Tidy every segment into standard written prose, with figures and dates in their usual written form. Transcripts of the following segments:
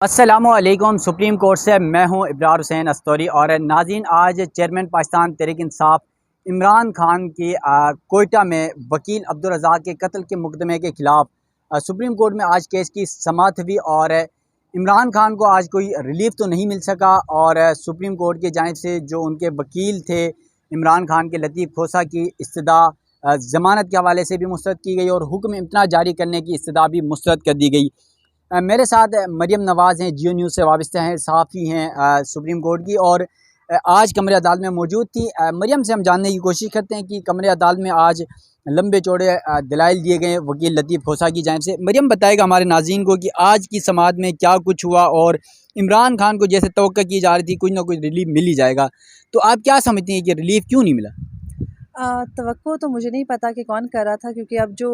अस्सलामुअलैकुम। Supreme court से मैं हूं इब्रार हुसैन अस्तौरी। और नाज़रीन, आज चेयरमैन पाकिस्तान तहरीक इंसाफ इमरान खान की कोयटा में वकील अब्दुल रज़ाक के कत्ल के मुकदमे के ख़िलाफ़ सुप्रीम कोर्ट में आज केस की समाअत हुई। और इमरान खान को आज कोई रिलीफ तो नहीं मिल सका और सुप्रीम कोर्ट की जानिब से जो उनके वकील थे इमरान खान के लतीफ़ खोसा की इस्तदा ज़मानत के हवाले से भी मुस्तरद की गई और हुक्म इम्तना जारी करने की इस्तदा भी मुस्तरद कर दी गई। मेरे साथ मरियम नवाज़ हैं, जियो न्यूज़ से वाबस्ता हैं, सहाफ़ी हैं सुप्रीम कोर्ट की, और आज कमरे अदालत में मौजूद थी। मरियम से हम जानने की कोशिश करते हैं कि कमरे अदालत में आज लंबे चौड़े दलाइल दिए गए वकील लतीफ़ खोसा की जानिब से। मरियम बताएगा हमारे नाज़रीन को कि आज की समाअत में क्या कुछ हुआ और इमरान खान को जैसे तवक्को की जा रही थी कुछ ना कुछ रिलीफ मिल ही जाएगा, तो आप क्या समझती हैं कि रिलीफ क्यों नहीं मिला? तवक्को तो मुझे नहीं पता कि कौन कर रहा था, क्योंकि अब जो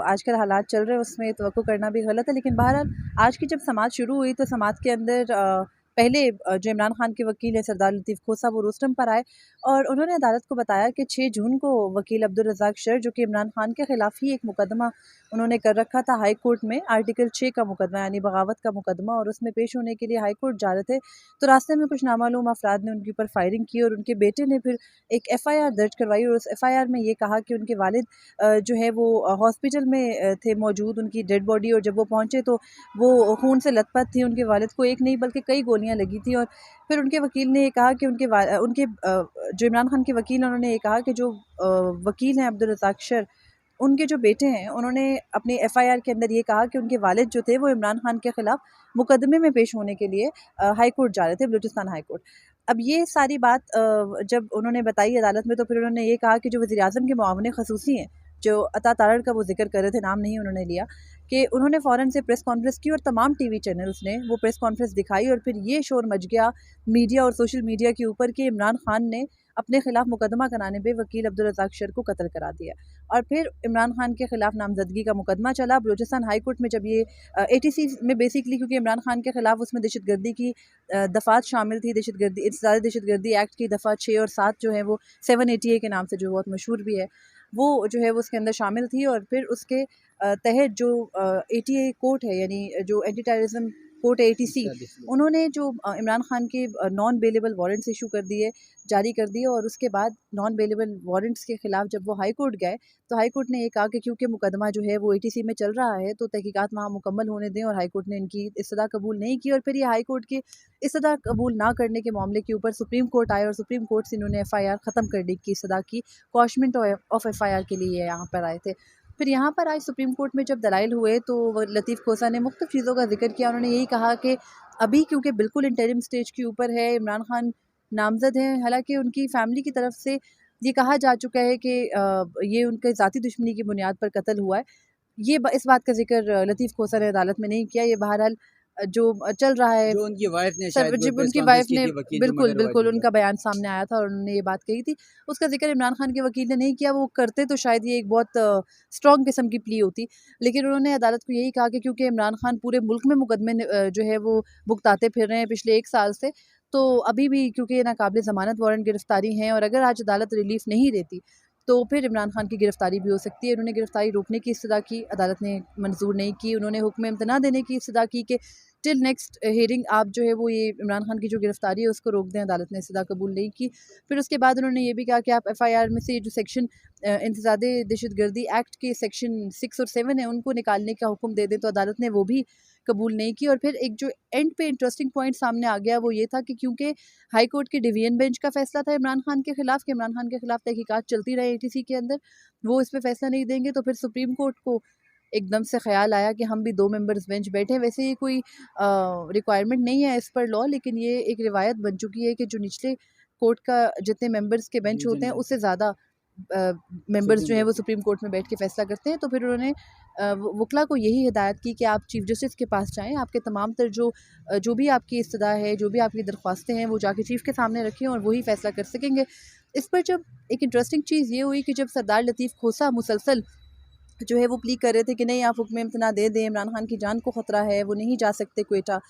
आजकल हालात चल रहे हैं उसमें तवक्को करना भी गलत है। लेकिन बहरहाल आज की जब समाअत शुरू हुई तो समाअत के अंदर पहले जो इमरान खान के वकील हैं सरदार लतीफ़ खोसा, वो रोस्टम पर आए और उन्होंने अदालत को बताया कि 6 जून को वकील अब्दुल रज़ाक शर, जो कि इमरान खान के ख़िलाफ़ ही एक मुकदमा उन्होंने कर रखा था हाई कोर्ट में, आर्टिकल 6 का मुकदमा यानी बगावत का मुकदमा, और उसमें पेश होने के लिए हाई कोर्ट जा रहे थे। तो रास्ते में कुछ नामालूम अफराद ने उनके ऊपर फायरिंग की और उनके बेटे ने फिर एक एफ़आईआर दर्ज करवाई और उस एफ़आईआर में ये कहा कि उनके वालिद जो है वो हॉस्पिटल में थे मौजूद, उनकी डेड बॉडी, और जब वो पहुँचे तो वो खून से लथपथ थी। उनके वालिद को एक नहीं बल्कि कई गोलियाँ लगी थी। और फिर उनके वकील ने ये कहा कि जो इमरान खान के वकील हैं उन्होंने ये कहा कि जो वकील हैं अब्दुल रज़ाक शर, उनके जो बेटे हैं, उन्होंने अपनी एफ़आईआर के अंदर ये कहा कि उनके वालिद जो थे वो इमरान खान के ख़िलाफ़ मुकदमे में पेश होने के लिए हाई कोर्ट जा रहे थे, बलूचिस्तान हाई कोर्ट। अब ये सारी बात जब उन्होंने बताई अदालत में, तो फिर उन्होंने ये कहा कि जो वज़ीर-ए-आज़म के मुआवने ख़ुसूसी हैं, जो अता तारड़ का वो ज़िक्र कर रहे थे, नाम नहीं उन्होंने लिया, कि उन्होंने फ़ौरन से प्रेस कॉन्फ्रेंस की और तमाम टीवी चैनल्स ने वो प्रेस कॉन्फ्रेंस दिखाई और फिर ये शोर मच गया मीडिया और सोशल मीडिया के ऊपर कि इमरान खान ने अपने खिलाफ मुकदमा कराने पे वकील अब्दुल रज़ाक शर को कत्ल करा दिया। और फिर इमरान खान के खिलाफ नामजदगी का मुकदमा चला बलूचिस्तान हाई कोर्ट में। जब ये एटीसी में बेसिकली, क्योंकि इमरान खान के खिलाफ उसमें दहशतगर्दी की दफ़ात शामिल थी, दहशतगर्दी इंसदादी दहशतगर्दी एक्ट की दफ़ा 6 और 7 जो है वो 780A के नाम से जो बहुत मशहूर भी है, वो जो है वो उसके अंदर शामिल थी। और फिर उसके तहत जो एटीए कोर्ट है, यानी जो एंटी टेररिज्म कोर्ट है एटीसी, उन्होंने जो इमरान खान के नॉन बेलेबल वारंट्स इशू कर दिए, जारी कर दिए। और उसके बाद नॉन बेलेबल वारंट्स के खिलाफ जब वो हाई कोर्ट गए तो हाई कोर्ट ने ये कहा कि क्योंकि मुकदमा जो है वो एटीसी में चल रहा है तो तहकीकात वहाँ मुकम्मल होने दें, और हाई कोर्ट ने इनकी इस्तदा कबूल नहीं की। और फिर ये हाई कोर्ट की इस्तदा कबूल ना करने के मामले के ऊपर सुप्रीम कोर्ट आए और सुप्रीम कोर्ट से इन्होंने एफ़आईआर ख़त्म करने की इस्तदा की, क्वाशमेंट ऑफ एफ़आईआर के लिए यहाँ पर आए थे। फिर यहाँ पर आज सुप्रीम कोर्ट में जब दलाइल हुए तो लतीफ़ खोसा ने मुख्तलिफ़ चीज़ों का ज़िक्र किया। उन्होंने यही कहा कि अभी क्योंकि बिल्कुल इंटरिम स्टेज के ऊपर है, इमरान खान नामज़द हैं, हालांकि उनकी फ़ैमिली की तरफ से ये कहा जा चुका है कि ये उनके ज़ाती दुश्मनी की बुनियाद पर कत्ल हुआ है। इस बात का ज़िक्र लतीफ़ खोसा ने अदालत में नहीं किया। ये बहरहाल जो चल रहा है, जो उनकी वाइफ ने सर शायद वो जब प्रेस उनकी कॉन्फ्रेंस वाइफ की ने थी, वकील जो बिल्कुल, मगर वाइफ बिल्कुल ने उनका बयान सामने आया था और उन्होंने ये बात कही थी। उसका ज़िक्र इमरान खान के वकील ने नहीं किया, वो करते तो शायद ये एक बहुत स्ट्रॉन्ग किस्म की प्ली होती। लेकिन उन्होंने अदालत को यही कहा कि क्योंकि इमरान खान पूरे मुल्क में मुकदमे जो है वो भुगताते फिर रहे हैं पिछले 1 साल से, तो अभी भी क्योंकि नाकाबिल ज़मानत वारंट गिरफ़्तारी हैं और अगर आज अदालत रिलीफ़ नहीं देती तो फिर इमरान खान की गिरफ़्तारी भी हो सकती है। उन्होंने गिरफ़्तारी रोकने की इस्तदा की, अदालत ने मंजूर नहीं की। उन्होंने हुक्म इम्तना देने की इस्तदा की कि टिल नेक्स्ट हियरिंग आप जो है वो ये इमरान खान की जो गिरफ़्तारी है उसको रोक दें। अदालत ने इस्तदा कबूल नहीं की। फिर उसके बाद उन्होंने ये भी कहा कि आप एफ़आईआर में से जो सेक्शन इंसदादे दहशतगर्दी एक्ट के सेक्शन 6 और 7 है उनको निकालने का हुक्म दे दें, तो अदालत ने वो भी कबूल नहीं की। और फिर एक जो एंड पे इंटरेस्टिंग पॉइंट सामने आ गया वो ये था कि क्योंकि हाई कोर्ट के डिवीजन बेंच का फैसला था इमरान खान के खिलाफ कि इमरान खान के खिलाफ तहकीकात चलती रहे एटीसी के अंदर, वो इस पे फैसला नहीं देंगे, तो फिर सुप्रीम कोर्ट को एकदम से ख्याल आया कि हम भी 2 मेंबर्स बेंच बैठे। वैसे ये कोई रिक्वायरमेंट नहीं है एज़ पर लॉ, लेकिन ये एक रिवायत बन चुकी है कि जो निचले कोर्ट का जितने मेंबर्स के बेंच होते हैं उससे ज़्यादा मेंबर्स जो हैं वो सुप्रीम कोर्ट में बैठ के फ़ैसला करते हैं। तो फिर उन्होंने वकला को यही हिदायत की कि आप चीफ़ जस्टिस के पास जाएँ, आपके तमाम तर जो भी आपकी इस्तदा है, जो भी आपकी दरख्वास्तें हैं, वो जाके चीफ़ के सामने रखें और वही फ़ैसला कर सकेंगे। इस पर जब एक इंटरेस्टिंग चीज़ ये हुई कि जब सरदार लतीफ़ खोसा मुसलसल जो है वो प्ली कर रहे थे कि नहीं आप हुक्म इम्तना दे दें, इमरान खान की जान को ख़तरा है, वो नहीं जा सकते क्वेटा,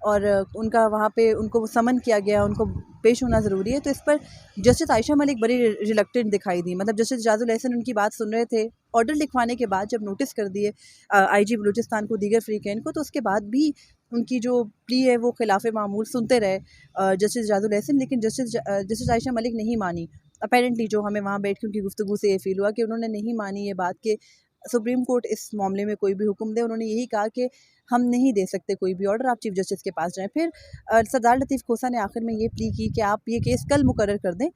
और उनका वहाँ पे उनको समन किया गया, उनको पेश होना ज़रूरी है। तो इस पर जस्टिस आयशा मलिक बड़ी रिलक्टेंट दिखाई दी। मतलब जस्टिस इजाज़ुल एहसन उनकी बात सुन रहे थे, ऑर्डर लिखवाने के बाद जब नोटिस कर दिए आईजी बलूचिस्तान को, दीगर फ्रीकैन को, तो उसके बाद भी उनकी जो प्ली है वो खिलाफ मामूल सुनते रहे जस्टिस जाजुल एहसन, लेकिन जस्टिस आयशा मलिक नहीं मानी। अपेरेंटली जो हमें वहाँ बैठ के उनकी गुफ्तगू से ये फ़ील हुआ कि उन्होंने नहीं मानी ये बात कि सुप्रीम कोर्ट इस मामले में कोई भी हुक्म दे। उन्होंने यही कहा कि हम नहीं दे सकते कोई भी ऑर्डर, आप चीफ जस्टिस के पास जाएँ। फिर सरदार लतीफ़ खोसा ने आखिर में ये प्ली की कि आप ये केस कल मुकर्रर कर दें।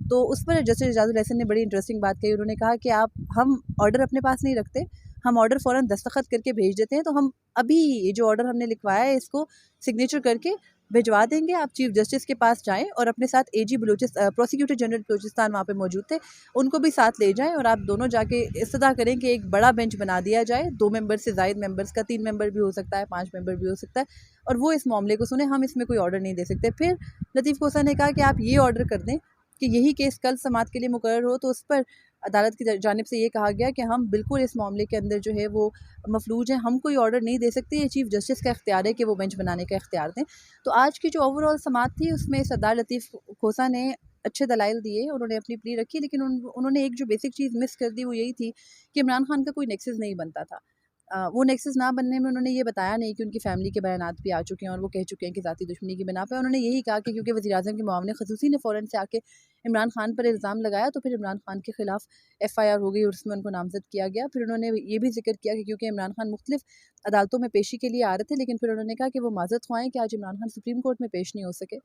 तो उस पर जस्टिस एजाजुल एहसन ने बड़ी इंटरेस्टिंग बात कही। उन्होंने कहा कि हम ऑर्डर अपने पास नहीं रखते, हम ऑर्डर फ़ौरन दस्तखत करके भेज देते हैं। तो हम अभी ये जो ऑर्डर हमने लिखवाया है इसको सिग्नेचर करके भिजवा देंगे। आप चीफ जस्टिस के पास जाएँ और अपने साथ एजी प्रोसिक्यूटर जनरल बलूचिस्तान वहाँ पे मौजूद थे, उनको भी साथ ले जाएँ और आप दोनों जाके इस्तदा करें कि एक बड़ा बेंच बना दिया जाए, 2 मेंबर से ज़ायद मेंबर्स का, 3 मेंबर भी हो सकता है, 5 मेंबर भी हो सकता है, और वो इस मामले को सुने। हम इसमें कोई ऑर्डर नहीं दे सकते। फिर लतीफ़ खोसा ने कहा कि आप ये ऑर्डर कर दें कि यही केस कल समाअत के लिए मुकर्रर हो। तो उस पर अदालत की जानिब से ये कहा गया कि हम बिल्कुल इस मामले के अंदर जो है वो मफलूज हैं, हम कोई ऑर्डर नहीं दे सकते, ये चीफ जस्टिस का इख्तियार है कि वो बेंच बनाने का इख्तियार दें। तो आज की जो ओवरऑल समाअत थी उसमें सरदार लतीफ़ खोसा ने अच्छे दलाइल दिए, उन्होंने अपनी प्ली रखी, लेकिन उन्होंने एक जो बेसिक चीज़ मिस कर दी वो यही थी कि इमरान खान का कोई नेक्सस नहीं बनता था। वो नेक्सस ना बनने में उन्होंने ये बताया नहीं कि उनकी फ़ैमिली के बयानात भी आ चुके हैं और वो कह चुके हैं कि ज़ाती दुश्मनी की बिना पे। उन्होंने यही कहा कि क्योंकि वज़ीर-ए-आज़म के मुआविन ख़ुसूसी ने फ़ौरन से आके इमरान खान पर इल्ज़ाम लगाया, तो फिर इमरान खान के ख़िलाफ़ एफ़आईआर हो गई और उसमें उनको नामज़द किया गया। फिर उन्होंने ये भी ज़िक्र किया कि क्योंकि इमरान खान मुख्तलिफ़ अदालतों में पेशी के लिए आ रहे थे, लेकिन फिर उन्होंने कहा कि वो माज़रत ख़्वाह हैं कि आज इमरान खान सुप्रीम कोर्ट में पेश नहीं हो सके।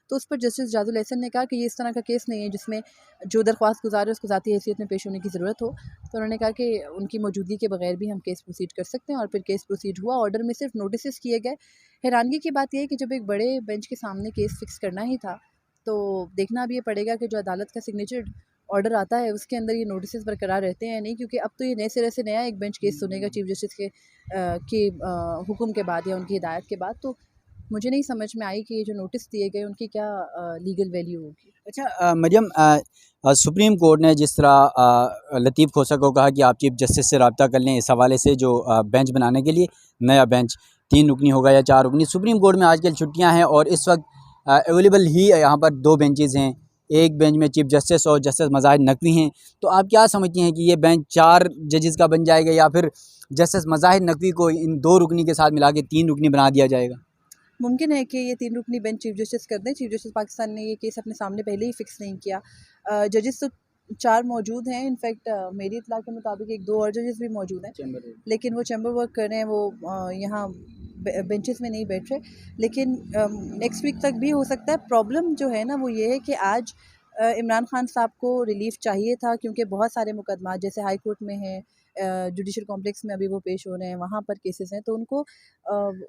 तो उस पर जस्टिस जाजुल एहसन ने कहा कि ये इस तरह का केस नहीं है जिसमें जो दरख्वास्त गुज़ार है उसको ज़ाती हैसियत में पेश होने की ज़रूरत हो। तो उन्होंने कहा कि उनकी मौजूदगी के बगैर भी हम केस प्रोसीड कर सकते हैं, और फिर केस प्रोसीड हुआ। ऑर्डर में सिर्फ नोटिस किए गए। हैरानगी की बात यह है कि जब एक बड़े बेंच के सामने केस फिक्स करना ही था, तो देखना भी ये पड़ेगा कि जो अदालत का सिग्नेचर ऑर्डर आता है उसके अंदर ये नोटिस बरकरार रहते हैं या नहीं, क्योंकि अब तो ये नए सिरे से नया एक बेंच केस सुनेगा चीफ जस्टिस के हुक्म के बाद या उनकी हिदायत के बाद। तो मुझे नहीं समझ में आई कि ये जो नोटिस दिए गए उनकी क्या लीगल वैल्यू होगी। अच्छा मरियम, सुप्रीम कोर्ट ने जिस तरह लतीफ़ खोसा को कहा कि आप चीफ जस्टिस से रब्ता कर लें इस हवाले से जो बेंच बनाने के लिए नया बेंच 3 रुकनी होगा या 4 रुकनी, सुप्रीम कोर्ट में आजकल छुट्टियां हैं और इस वक्त अवेलेबल ही यहाँ पर 2 बेंचेस हैं, एक बेंच में चीफ जस्टिस और जस्टिस मज़ाहिर नकवी हैं। तो आप क्या समझती हैं कि ये बेंच 4 जजेस का बन जाएगा या फिर जस्टिस मज़ाहिर नकवी को इन 2 रुकनी के साथ मिला के 3 रुकनी बना दिया जाएगा? मुमकिन है कि ये 3 रुकनी बेंच चीफ जस्टिस कर दें। चीफ जस्टिस पाकिस्तान ने ये केस अपने सामने पहले ही फ़िक्स नहीं किया। जजेस तो 4 मौजूद हैं। इनफैक्ट मेरी इत्तला के मुताबिक 1-2 और जजेस भी मौजूद हैं, लेकिन वो चैम्बर वर्क कर रहे हैं, वो यहाँ बेंचेस में नहीं बैठ रहे। लेकिन नेक्स्ट वीक तक भी हो सकता है। प्रॉब्लम जो है ना वो ये है कि आज इमरान खान साहब को रिलीफ़ चाहिए था, क्योंकि बहुत सारे मुकदमा जैसे हाई कोर्ट में हैं, जुडिशल कॉम्प्लेक्स में अभी वो पेश हो रहे हैं, वहाँ पर केसेस हैं। तो उनको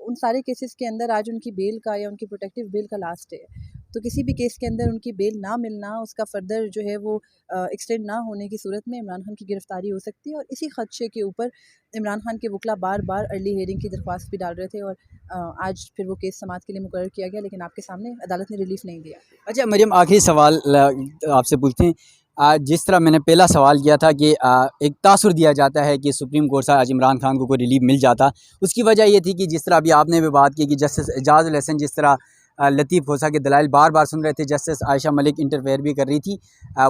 उन सारे केसेस के अंदर आज उनकी बेल का या उनकी प्रोटेक्टिव बेल का लास्ट डे है। तो किसी भी केस के अंदर उनकी बेल ना मिलना, उसका फर्दर जो है वो एक्सटेंड ना होने की सूरत में इमरान खान की गिरफ्तारी हो सकती है। और इसी खदशे के ऊपर इमरान खान के वकला बार बार अर्ली हियरिंग की दरख्वास्त भी डाल रहे थे, और आज फिर वो केस समाअत के लिए मुकर्रर किया गया, लेकिन आपके सामने अदालत ने रिलीफ नहीं दिया। अच्छा मरियम, आखिरी सवाल आपसे पूछते हैं। जिस तरह मैंने पहला सवाल किया था कि एक तासुर दिया जाता है कि सुप्रीम कोर्ट से आज इमरान खान को कोई रिलीफ मिल जाता, उसकी वजह ये थी कि जिस तरह अभी आपने भी बात की कि जस्टिस एजाजुल एहसन जिस तरह लतीफ़ खोसा के दलाइल बार बार सुन रहे थे, जस्टिस आयशा मलिक इंटरफेयर भी कर रही थी,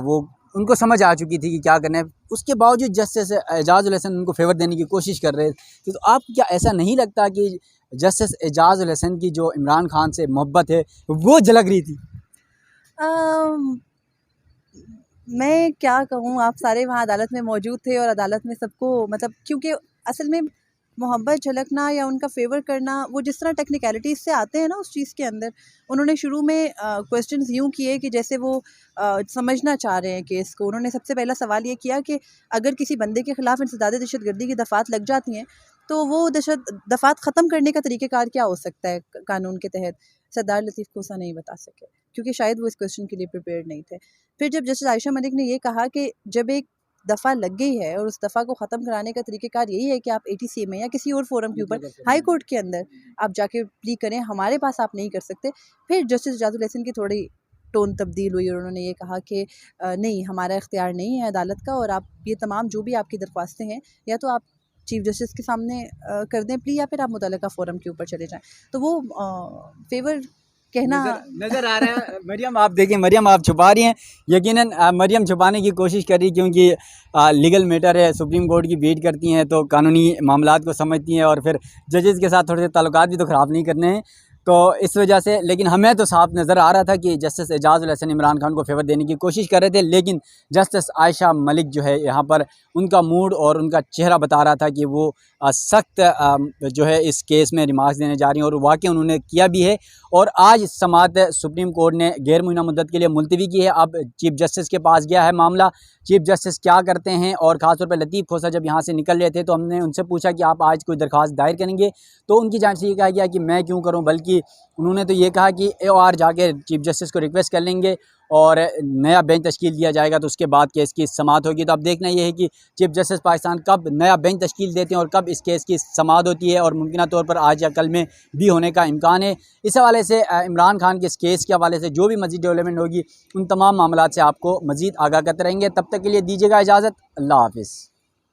वो उनको समझ आ चुकी थी कि क्या करना है, उसके बावजूद जस्टिस एजाजुल एहसन उनको फेवर देने की कोशिश कर रहे थे। तो आप क्या ऐसा नहीं लगता कि जस्टिस एजाजुल एहसन की जो इमरान खान से मोहब्बत है वो झलक रही थी? मैं क्या कहूँ, आप सारे वहाँ अदालत में मौजूद थे और अदालत में सबको मतलब, क्योंकि असल में मोहब्बत झलकना या उनका फ़ेवर करना वो जिस तरह टेक्निकलिटीज़ से आते हैं ना उस चीज़ के अंदर, उन्होंने शुरू में क्वेश्चंस यूँ किए कि जैसे वो समझना चाह रहे हैं केस को। उन्होंने सबसे पहला सवाल ये किया कि अगर किसी बंदे के ख़िलाफ़ इंसदाद दहशतगर्दी की दफ़ात लग जाती हैं, तो वो दफ़ात ख़त्म करने का तरीक़ेकार क्या हो सकता है कानून के तहत। सरदार लतीफ़ खोसा नहीं बता सके, क्योंकि शायद वो इस क्वेश्चन के लिए प्रिपेयर्ड नहीं थे। फिर जब जस्टिस आयशा मलिक ने ये कहा कि जब एक दफ़ा लग गई है और उस दफ़ा को ख़त्म कराने का तरीक़ेकार यही है कि आप एटीसी में या किसी और फोरम के ऊपर हाई कोर्ट के अंदर आप जाके प्ली करें, हमारे पास आप नहीं कर सकते। फिर जस्टिस एजाजुल एहसन की थोड़ी टोन तब्दील हुई और उन्होंने ये कहा कि नहीं, हमारा इख्तियार नहीं है अदालत का, और आप ये तमाम जो भी आपकी दरख्वास्तें हैं या तो आप चीफ जस्टिस के सामने कर दें प्ली, या फिर आप मुतल्लिका फ़ोरम के ऊपर चले जाएँ। तो वो फेवर कहना नज़र आ रहा है। मरियम आप देखिए, मरियम आप छुपा रही हैं, यकीनन मरियम छुपाने की कोशिश कर रही, क्योंकि लीगल मैटर है, सुप्रीम कोर्ट की वेट करती हैं तो कानूनी मामलात को समझती हैं और फिर जजेस के साथ थोड़े से ताल्लुकात भी तो ख़राब नहीं करने हैं, तो इस वजह से। लेकिन हमें तो साफ नज़र आ रहा था कि जस्टिस एजाज़ुल हसन इमरान खान को फेवर देने की कोशिश कर रहे थे, लेकिन जस्टिस आयशा मलिक जो है यहाँ पर उनका मूड और उनका चेहरा बता रहा था कि वो सख्त जो है इस केस में रिमार्क्स देने जा रही हैं, और वाकई उन्होंने किया भी है। और आज समाअत सुप्रीम कोर्ट ने गैर मुइना मुद्दत के लिए मुलतवी की है। अब चीफ जस्टिस के पास गया है मामला, चीफ जस्टिस क्या करते हैं। और ख़ासतौर पर लतीफ़ खोसा जब यहाँ से निकल रहे थे तो हमने उनसे पूछा कि आप आज कोई दरख्वास्त दायर करेंगे, तो उनकी जानिब से ये कहा गया कि मैं क्यों करूँ, बल्कि उन्होंने तो ये कहा कि AOR जाके चीफ जस्टिस को रिक्वेस्ट कर लेंगे और नया बेंच तश्कील दिया जाएगा, तो उसके बाद केस की समाअत होगी। तो अब देखना ये है कि चीफ जस्टिस पाकिस्तान कब नया बेंच तश्कील देते हैं और कब इस केस की समाअत होती है, और मुमकिन तौर पर आज या कल में भी होने का इम्कान है। इस हवाले से इमरान खान के इस केस के हवाले से जो भी मज़ीद डेवलपमेंट होगी, उन तमाम मामलात से आपको मज़ीद आगाह करते रहेंगे। तब तक के लिए दीजिएगा इजाज़त। अल्लाह हाफ़िज़।